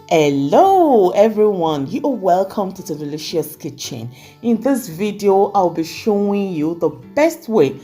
Hello everyone, you are welcome to Tolulicious kitchen. In this video I'll be showing you the best way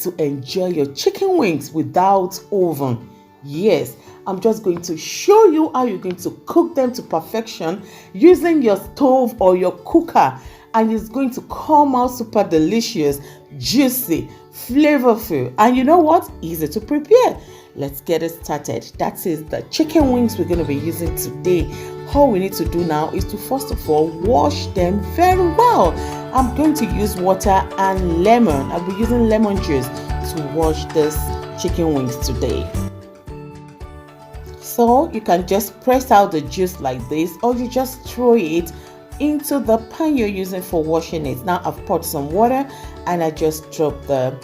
to enjoy your chicken wings without oven. Yes, I'm just going to show you how you're going to cook them to perfection using your stove or your cooker, and it's going to come out super delicious, juicy, flavorful, and you know what, easy to prepare. Let's get it started. That is the chicken wings we're going to be using today. All we need to do now is to first of all wash them very well. I'm going to use water and lemon. I'll be using lemon juice to wash this chicken wings today. So you can just press out the juice like this, or you just throw it into the pan you're using for washing it. Now I've poured some water and I just dropped the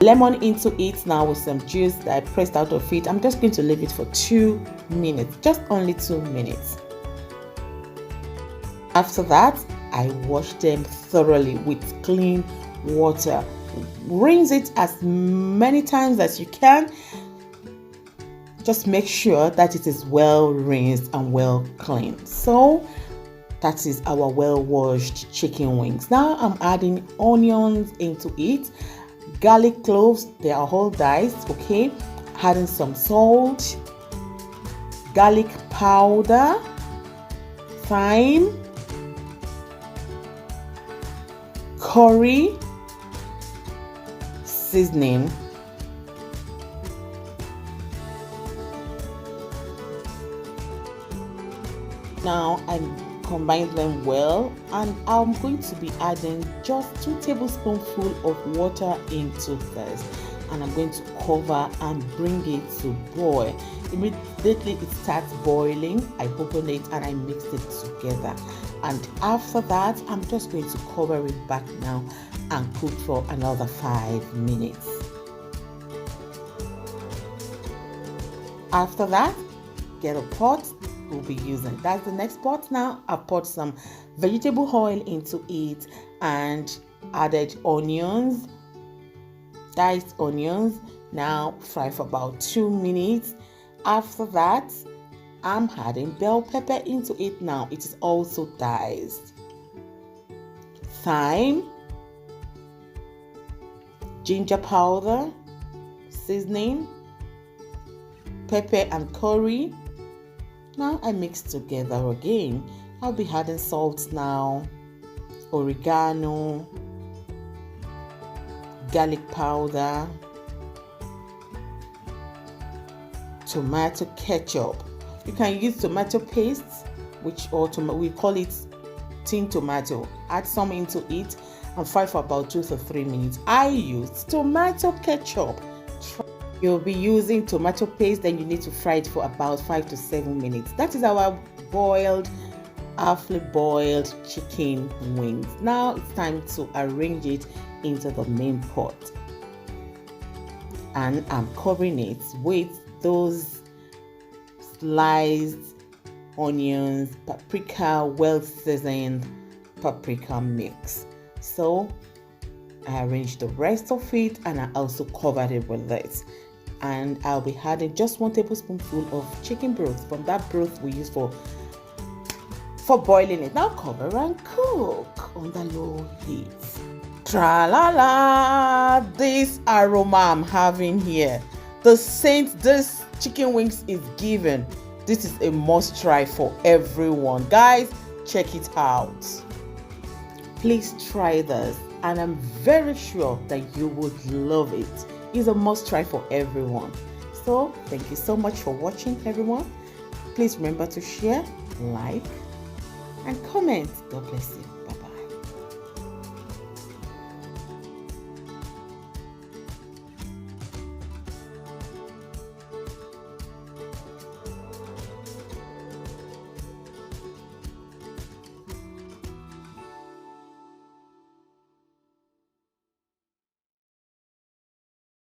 lemon into it now with some juice that I pressed out of it. I'm just going to leave it for 2 minutes, just only 2 minutes. After that, I wash them thoroughly with clean water. Rinse it as many times as you can. Just make sure that it is well rinsed and well cleaned. So that is our well washed chicken wings. Now I'm adding onions into it, garlic cloves, they are all diced, okay, adding some salt, garlic powder, thyme, curry, seasoning, now I'm combine them well, and I'm going to be adding just 2 tablespoonfuls of water into this, and I'm going to cover and bring it to boil. Immediately it starts boiling, I open it and I mix it together, and after that I'm just going to cover it back now and cook for another 5 minutes. After that, get a pot we'll be using. That's the next pot. Now I poured some vegetable oil into it and added onions, diced onions. Now fry for about 2 minutes. After that, I'm adding bell pepper into it. Now it is also diced. Thyme, ginger powder, seasoning, pepper and curry. Now I mix together again. I'll be adding salt now, oregano, garlic powder, tomato ketchup. You can use tomato paste, we call it tin tomato. Add some into it and fry for about 2 to 3 minutes. I used tomato ketchup. You'll be using tomato paste, then you need to fry it for about 5 to 7 minutes. That is our halfly boiled chicken wings. Now it's time to arrange it into the main pot, and I'm covering it with those sliced onions, paprika, well seasoned paprika mix. So I arranged the rest of it and I also covered it with this. And I'll be adding just 1 tablespoonful of chicken broth from that broth we use for boiling it. Now cover and cook on the low heat. Tra-la-la! This aroma I'm having here, the scent this chicken wings is giving, this is a must try for everyone. Guys, check it out. Please try this, and I'm very sure that you would love it. It's a must try for everyone. So thank you so much for watching, everyone. Please remember to share, like, and comment. God bless you.